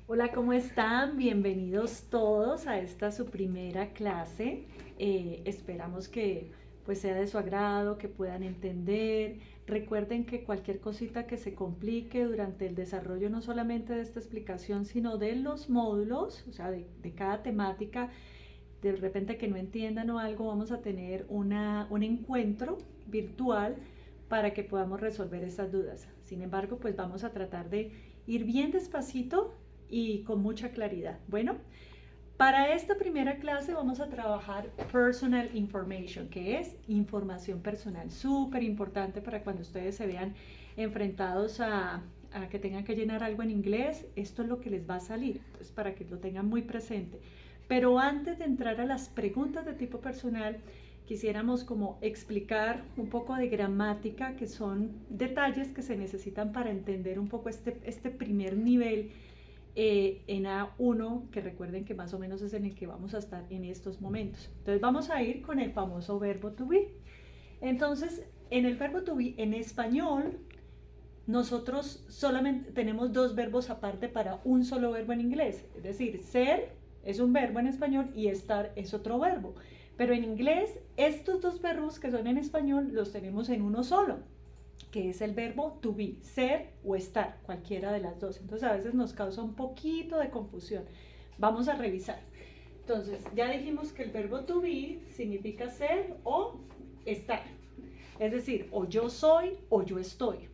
Hola, ¿cómo están? Bienvenidos todos a esta su primera clase. Esperamos que pues sea de su agrado, que puedan entender. Recuerden que cualquier cosita que se complique durante el desarrollo no solamente de esta explicación, sino de los módulos, o sea, de cada temática, de repente que no entiendan o algo, vamos a tener un encuentro virtual para que podamos resolver esas dudas. Sin embargo, pues vamos a tratar de ir bien despacito y con mucha claridad. Bueno, para esta primera clase vamos a trabajar Personal Information, que es información personal, súper importante para cuando ustedes se vean enfrentados a que tengan que llenar algo en inglés. Esto es lo que les va a salir, pues para que lo tengan muy presente. Pero antes de entrar a las preguntas de tipo personal, quisiéramos como explicar un poco de gramática, que son detalles que se necesitan para entender un poco este primer nivel en A1, que recuerden que más o menos es en el que vamos a estar en estos momentos. Entonces vamos a ir con el famoso verbo to be. Entonces, en el verbo to be en español, nosotros solamente tenemos dos verbos aparte para un solo verbo en inglés. Es decir, ser es un verbo en español y estar es otro verbo. Pero en inglés, estos dos verbos que son en español los tenemos en uno solo, que es el verbo to be, ser o estar, cualquiera de las dos. Entonces a veces nos causa un poquito de confusión. Vamos a revisar. Entonces, ya dijimos que el verbo to be significa ser o estar. Es decir, o yo soy o yo estoy.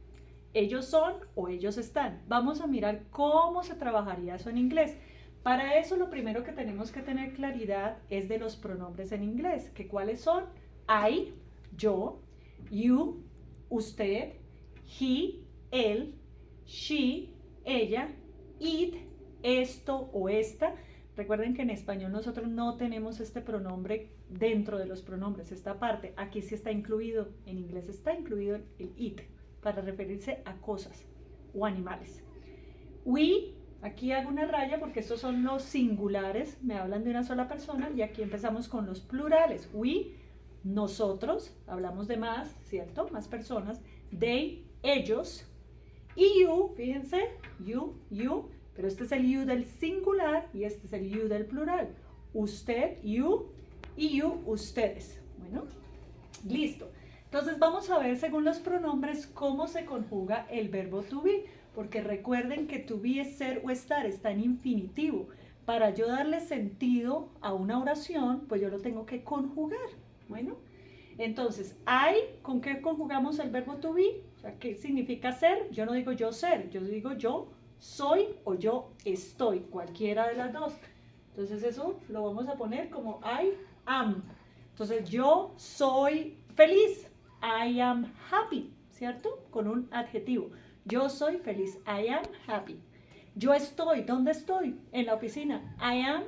Ellos son o ellos están. Vamos a mirar cómo se trabajaría eso en inglés. Para eso lo primero que tenemos que tener claridad es de los pronombres en inglés, que cuáles son I, yo, you, usted, he, él, she, ella, it, esto o esta. Recuerden que en español nosotros no tenemos este pronombre dentro de los pronombres, esta parte. Aquí sí está incluido, en inglés está incluido el it, para referirse a cosas o animales. We, aquí hago una raya porque estos son los singulares, me hablan de una sola persona, y aquí empezamos con los plurales. We, nosotros, hablamos de más, ¿cierto? Más personas. They, ellos. Y you, fíjense, you, pero este es el you del singular y este es el you del plural. Usted, you, y you, ustedes. Bueno, listo. Entonces vamos a ver según los pronombres cómo se conjuga el verbo to be, porque recuerden que to be es ser o estar, está en infinitivo. Para yo darle sentido a una oración, pues yo lo tengo que conjugar. Bueno, entonces, ¿con qué conjugamos el verbo to be? O sea, ¿qué significa ser? Yo no digo yo ser, yo digo yo soy o yo estoy, cualquiera de las dos. Entonces eso lo vamos a poner como I am. Entonces yo soy feliz, I am happy, ¿cierto? Con un adjetivo. Yo soy feliz, I am happy. Yo estoy, ¿dónde estoy? En la oficina, I am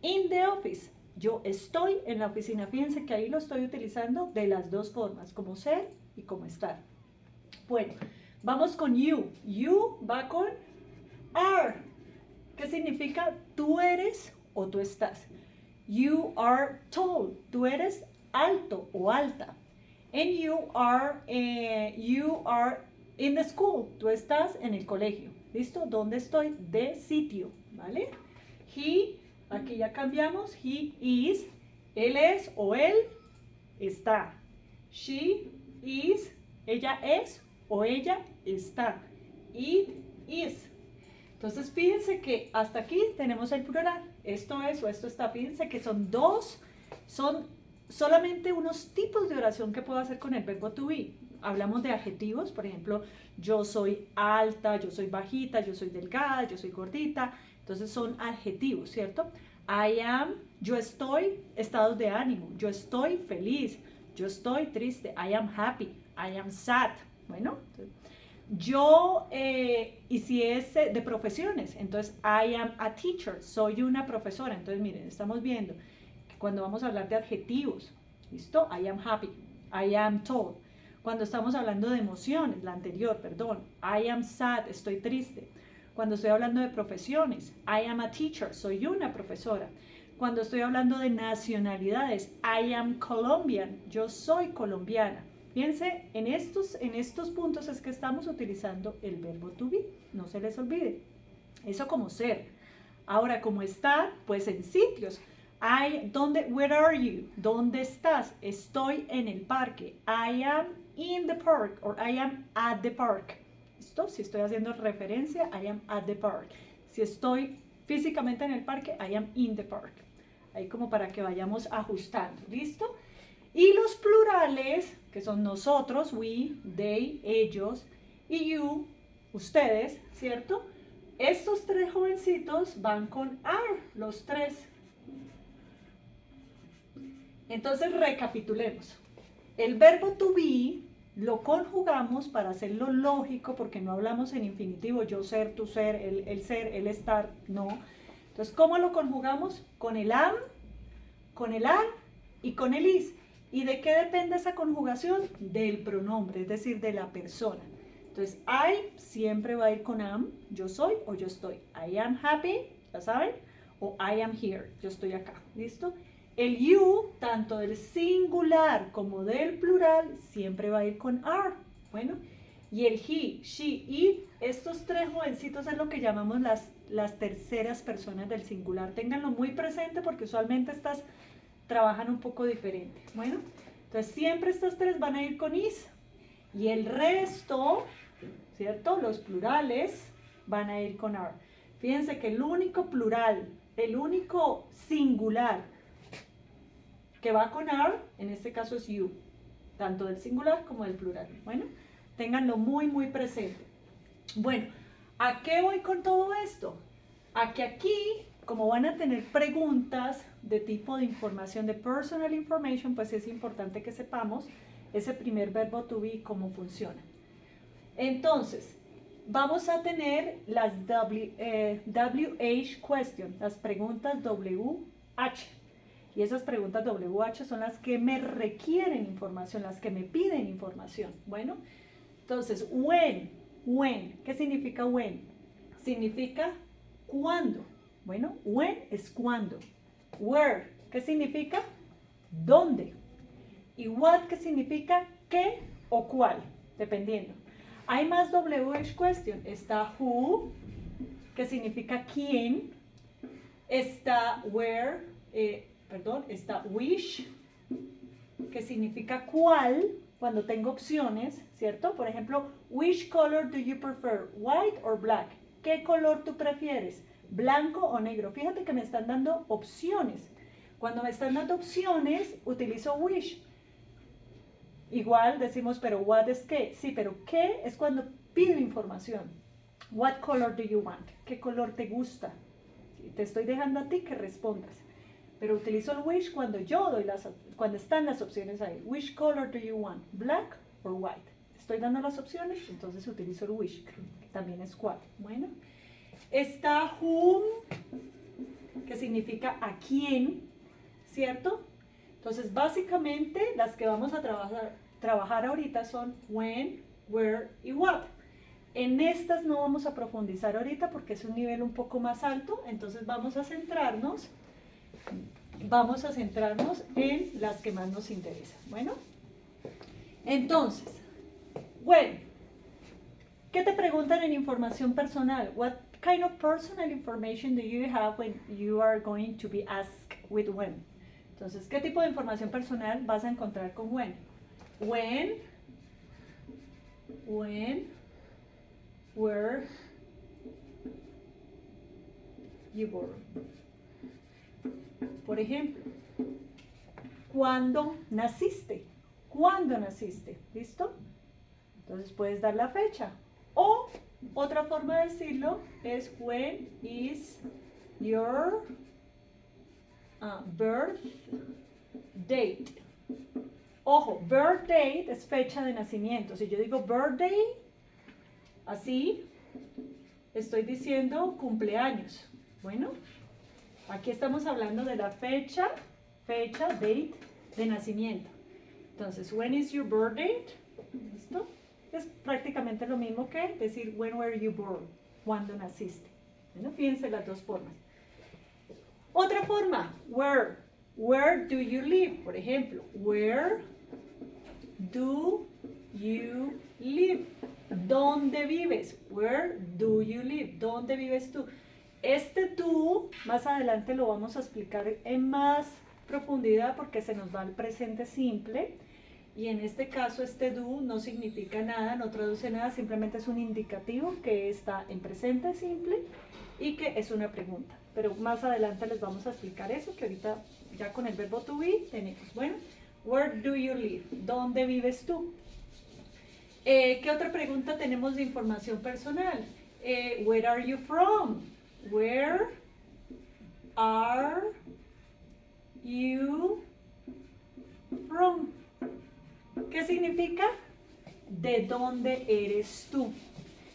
in the office. Yo estoy en la oficina. Fíjense que ahí lo estoy utilizando de las dos formas, como ser y como estar. Bueno, vamos con you. You va con are. ¿Qué significa tú eres o tú estás? You are tall. Tú eres alto o alta. And you are in the school. Tú estás en el colegio. ¿Listo? ¿Dónde estoy? De sitio. ¿Vale? He, aquí ya cambiamos. He is. Él es o él está. She is. Ella es o ella está. It is. Entonces fíjense que hasta aquí tenemos el plural. Esto es o esto está. Fíjense que son solamente unos tipos de oración que puedo hacer con el verbo to be. Hablamos de adjetivos, por ejemplo, yo soy alta, yo soy bajita, yo soy delgada, yo soy gordita. Entonces son adjetivos, ¿cierto? I am, yo estoy, estados de ánimo, yo estoy feliz, yo estoy triste, I am happy, I am sad. Bueno, yo, y si es de profesiones, entonces I am a teacher, soy una profesora. Entonces miren, estamos viendo que cuando vamos a hablar de adjetivos, ¿listo? I am happy, I am tall. Cuando estamos hablando de emociones, la anterior, perdón, I am sad, estoy triste. Cuando estoy hablando de profesiones, I am a teacher, soy una profesora. Cuando estoy hablando de nacionalidades, I am Colombian, yo soy colombiana. Fíjense, en estos puntos es que estamos utilizando el verbo to be, no se les olvide. Eso como ser. Ahora, como estar, pues en sitios. Where are you? ¿Dónde estás? Estoy en el parque. I am in the park or I am at the park. ¿Listo? Si estoy haciendo referencia, I am at the park. Si estoy físicamente en el parque, I am in the park. Ahí como para que vayamos ajustando. ¿Listo? Y los plurales, que son nosotros, we, they, ellos, y you, ustedes, ¿cierto? Estos tres jovencitos van con are, los tres. Entonces recapitulemos. El verbo to be lo conjugamos para hacerlo lógico, porque no hablamos en infinitivo, yo ser, tú ser, el estar, no. Entonces, ¿cómo lo conjugamos? Con el am, con el are y con el is. ¿Y de qué depende esa conjugación? Del pronombre, es decir, de la persona. Entonces, I siempre va a ir con am, yo soy o yo estoy. I am happy, ya saben, o I am here, yo estoy acá, ¿listo? El you, tanto del singular como del plural, siempre va a ir con are, bueno. Y el he, she, it, estos tres jovencitos es lo que llamamos las terceras personas del singular. Ténganlo muy presente porque usualmente estas trabajan un poco diferente. Bueno, entonces siempre estos tres van a ir con is y el resto, ¿cierto? Los plurales van a ir con are. Fíjense que el único plural, el único singular que va con are, en este caso es you, tanto del singular como del plural. Bueno, ténganlo muy, muy presente. Bueno, ¿a qué voy con todo esto? A que aquí, como van a tener preguntas de tipo de información, de personal information, pues es importante que sepamos ese primer verbo to be, cómo funciona. Entonces, vamos a tener las WH question, las preguntas WH. Y esas preguntas WH son las que me requieren información, las que me piden información. Bueno, entonces, when, ¿qué significa when? Significa cuándo. Bueno, when es cuándo. Where, ¿qué significa? ¿Dónde? Y what, ¿qué significa? ¿Qué o cuál? Dependiendo. Hay más WH question. Está who, que significa quién. Está where, está which, que significa cuál, cuando tengo opciones, ¿cierto? Por ejemplo, which color do you prefer, white or black? ¿Qué color tú prefieres? ¿Blanco o negro? Fíjate que me están dando opciones. Cuando me están dando opciones, utilizo which. Igual decimos, pero what es qué. Sí, pero qué es cuando pido información. What color do you want? ¿Qué color te gusta? Te estoy dejando a ti que respondas. Pero utilizo el which cuando yo doy cuando están las opciones ahí. Which color do you want? Black or white? Estoy dando las opciones, entonces utilizo el which, que también es cuál. Bueno. Está whom, que significa a quién, ¿cierto? Entonces, básicamente, las que vamos a trabajar ahorita son when, where y what. En estas no vamos a profundizar ahorita porque es un nivel un poco más alto, entonces vamos a centrarnos en las que más nos interesan. Bueno, entonces, when, ¿qué te preguntan en información personal? What kind of personal information do you have when you are going to be asked with when? Entonces, ¿qué tipo de información personal vas a encontrar con when? When, where, you born. Por ejemplo, ¿cuándo naciste? ¿Cuándo naciste? ¿Listo? Entonces puedes dar la fecha. O otra forma de decirlo es when is your birth date. Ojo, birth date es fecha de nacimiento. Si yo digo birthday, así estoy diciendo cumpleaños. Bueno, aquí estamos hablando de la fecha, date de nacimiento. Entonces, when is your birth date? ¿Listo? Es prácticamente lo mismo que decir when were you born, cuándo naciste. Bueno, fíjense las dos formas. Otra forma, where do you live? Por ejemplo, where do you live? ¿Dónde vives? Where do you live? ¿Dónde vives tú? Este do, más adelante lo vamos a explicar en más profundidad porque se nos va al presente simple. Y en este caso este do no significa nada, no traduce nada, simplemente es un indicativo que está en presente simple y que es una pregunta. Pero más adelante les vamos a explicar eso, que ahorita ya con el verbo to be tenemos. Bueno, where do you live? ¿Dónde vives tú? ¿Qué otra pregunta tenemos de información personal? Where are you from? Where are you from? ¿Qué significa? ¿De dónde eres tú?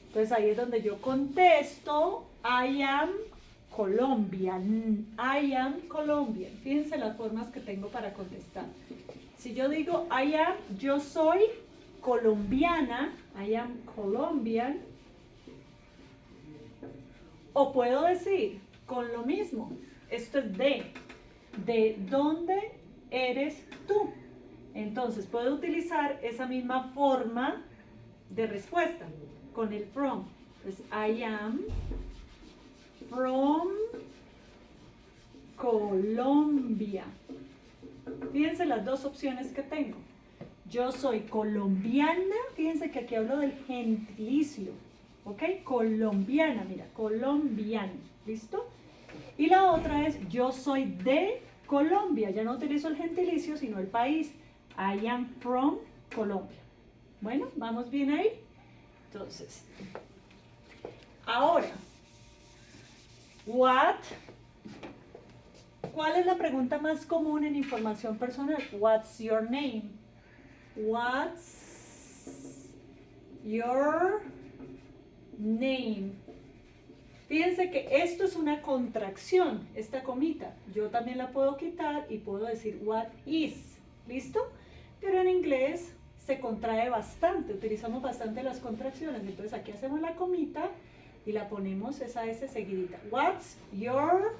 Entonces ahí es donde yo contesto, I am Colombian. I am Colombian. Fíjense las formas que tengo para contestar. Si yo digo I am, yo soy colombiana, I am Colombian. O puedo decir con lo mismo, esto es de dónde eres tú. Entonces puedo utilizar esa misma forma de respuesta con el from. Pues I am from Colombia. Fíjense las dos opciones que tengo. Yo soy colombiana, fíjense que aquí hablo del gentilicio, ¿ok? Colombiana, mira, colombiana, ¿listo? Y la otra es, yo soy de Colombia, ya no utilizo el gentilicio, sino el país. I am from Colombia. Bueno, ¿vamos bien ahí? Entonces, ahora, ¿cuál es la pregunta más común en información personal? What's your name? What's your name? Fíjense que esto es una contracción, esta comita. Yo también la puedo quitar y puedo decir what is. ¿Listo? Pero en inglés se contrae bastante, utilizamos bastante las contracciones. Entonces aquí hacemos la comita y la ponemos esa S seguidita. What's your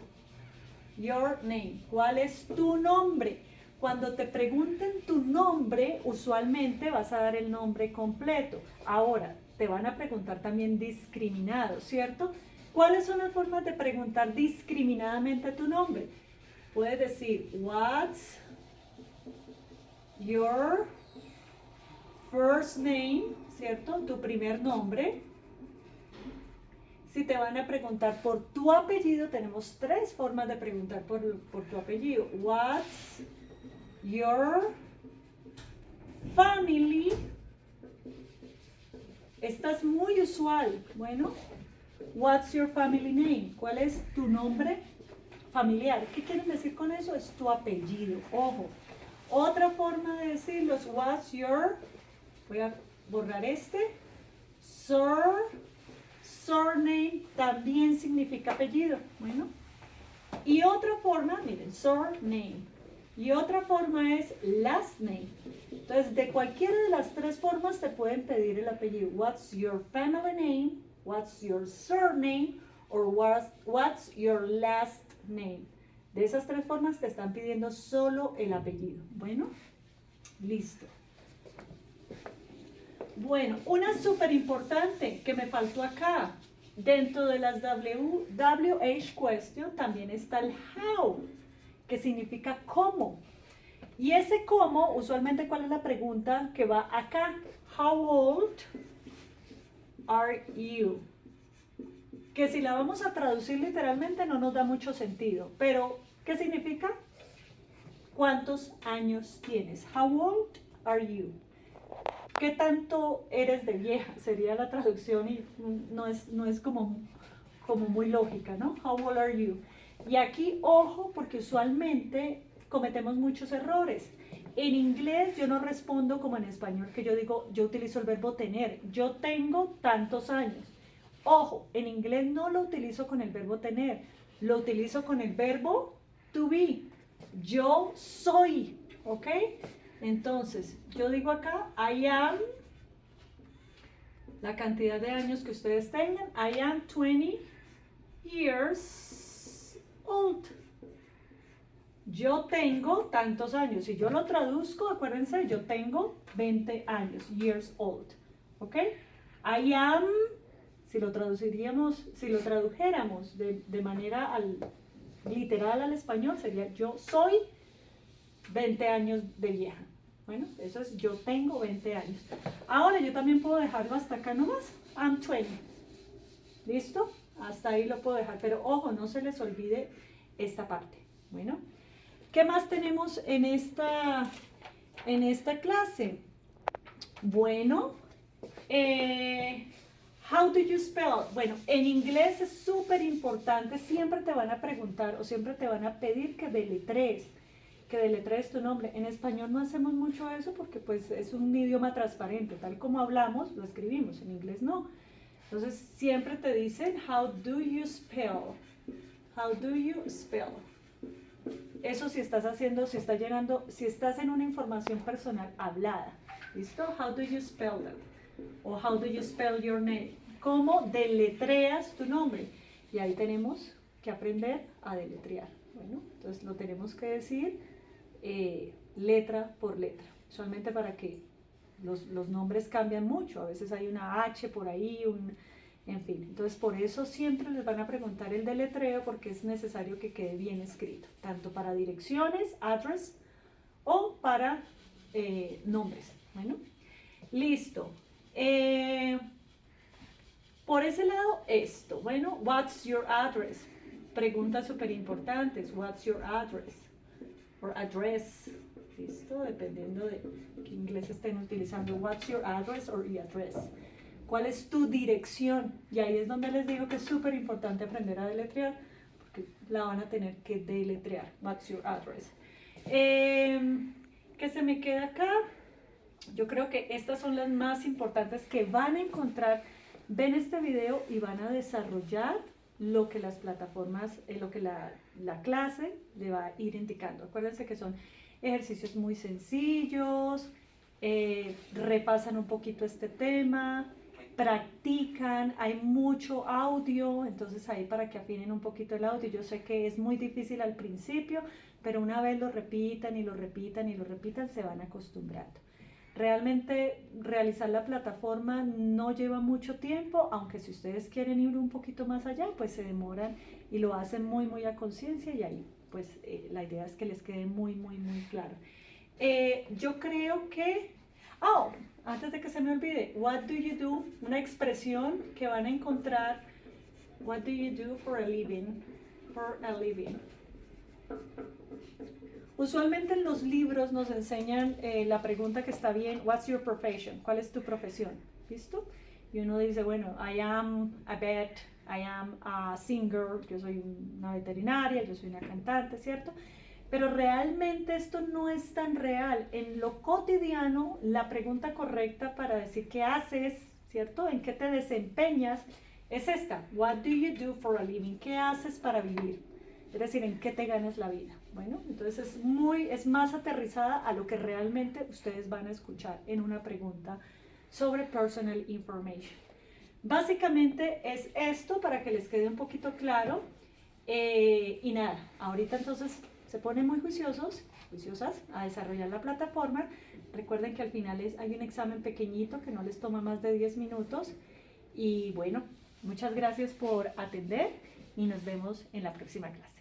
name? ¿Cuál es tu nombre? Cuando te pregunten tu nombre, usualmente vas a dar el nombre completo. Ahora, te van a preguntar también discriminado, ¿cierto? ¿Cuáles son las formas de preguntar discriminadamente tu nombre? Puedes decir, what's your first name, ¿cierto? Tu primer nombre. Si te van a preguntar por tu apellido, tenemos tres formas de preguntar por tu apellido. What's your family? Esta es muy usual. Bueno, what's your family name? ¿Cuál es tu nombre familiar? ¿Qué quieren decir con eso? Es tu apellido. Ojo. Otra forma de decirlo es what's your, voy a borrar este, surname también significa apellido. Bueno, y otra forma, miren, surname. Y otra forma es last name. Entonces, de cualquiera de las tres formas te pueden pedir el apellido. What's your family name? What's your surname? Or what's your last name? De esas tres formas te están pidiendo solo el apellido. Bueno, listo. Bueno, una súper importante que me faltó acá. Dentro de las WH question también está el how, que significa cómo. Y ese cómo, usualmente, ¿cuál es la pregunta que va acá? How old are you? Que si la vamos a traducir literalmente no nos da mucho sentido, pero ¿qué significa? ¿Cuántos años tienes? How old are you? ¿Qué tanto eres de vieja? Sería la traducción y no es como muy lógica, ¿no? How old are you? Y aquí, ojo, porque usualmente cometemos muchos errores. En inglés yo no respondo como en español, que yo digo, yo utilizo el verbo tener. Yo tengo tantos años. Ojo, en inglés no lo utilizo con el verbo tener, lo utilizo con el verbo to be. Yo soy, ¿ok? Entonces, yo digo acá, I am, la cantidad de años que ustedes tengan, I am 20 years old. Yo tengo tantos años. Si yo lo traduzco, acuérdense, yo tengo 20 años, years old, ¿ok? I am Si lo traduciríamos, si lo tradujéramos de manera literal al español, sería yo soy 20 años de vieja. Bueno, eso es yo tengo 20 años. Ahora yo también puedo dejarlo hasta acá nomás. I'm 20. ¿Listo? Hasta ahí lo puedo dejar. Pero ojo, no se les olvide esta parte. Bueno, ¿qué más tenemos en esta clase? Bueno, how do you spell? Bueno, en inglés es súper importante. Siempre te van a preguntar o siempre te van a pedir que deletrees tu nombre. En español no hacemos mucho eso porque pues es un idioma transparente, tal como hablamos, lo escribimos, en inglés no. Entonces siempre te dicen, how do you spell? How do you spell? Eso si estás en una información personal hablada. ¿Listo? How do you spell that? O how do you spell your name? ¿Cómo deletreas tu nombre? Y ahí tenemos que aprender a deletrear. Bueno, entonces lo tenemos que decir letra por letra, solamente para que los nombres cambian mucho, a veces hay una H por ahí, en fin, entonces por eso siempre les van a preguntar el deletreo porque es necesario que quede bien escrito, tanto para direcciones, address, o para nombres. Bueno, listo. Por ese lado, esto. Bueno, what's your address? Preguntas súper importantes. What's your address? Or address. ¿Listo? Dependiendo de qué inglés estén utilizando. What's your address or your address? ¿Cuál es tu dirección? Y ahí es donde les digo que es súper importante aprender a deletrear, porque la van a tener que deletrear. What's your address? ¿Qué se me queda acá? Yo creo que estas son las más importantes que van a encontrar. Ven este video y van a desarrollar lo que las plataformas, lo que la clase le va a ir indicando. Acuérdense que son ejercicios muy sencillos, repasan un poquito este tema, practican, hay mucho audio, entonces ahí para que afinen un poquito el audio. Yo sé que es muy difícil al principio, pero una vez lo repitan y lo repitan y lo repitan, se van acostumbrando. Realmente realizar la plataforma no lleva mucho tiempo, aunque si ustedes quieren ir un poquito más allá, pues se demoran y lo hacen muy a conciencia, y ahí pues la idea es que les quede muy claro. Yo creo que, antes de que se me olvide, what do you do, una expresión que van a encontrar, what do you do for a living, Usualmente en los libros nos enseñan la pregunta que está bien, what's your profession? ¿Cuál es tu profesión? ¿Listo? Y uno dice, bueno, I am a vet, I am a singer, yo soy una veterinaria, yo soy una cantante, ¿cierto? Pero realmente esto no es tan real. En lo cotidiano, la pregunta correcta para decir qué haces, ¿cierto? ¿En qué te desempeñas? Es esta, what do you do for a living? ¿Qué haces para vivir? Es decir, ¿en qué te ganas la vida? Bueno, entonces es más aterrizada a lo que realmente ustedes van a escuchar en una pregunta sobre personal information. Básicamente es esto para que les quede un poquito claro. Y nada, ahorita entonces se ponen muy juiciosas a desarrollar la plataforma. Recuerden que al final hay un examen pequeñito que no les toma más de 10 minutos. Y bueno, muchas gracias por atender y nos vemos en la próxima clase.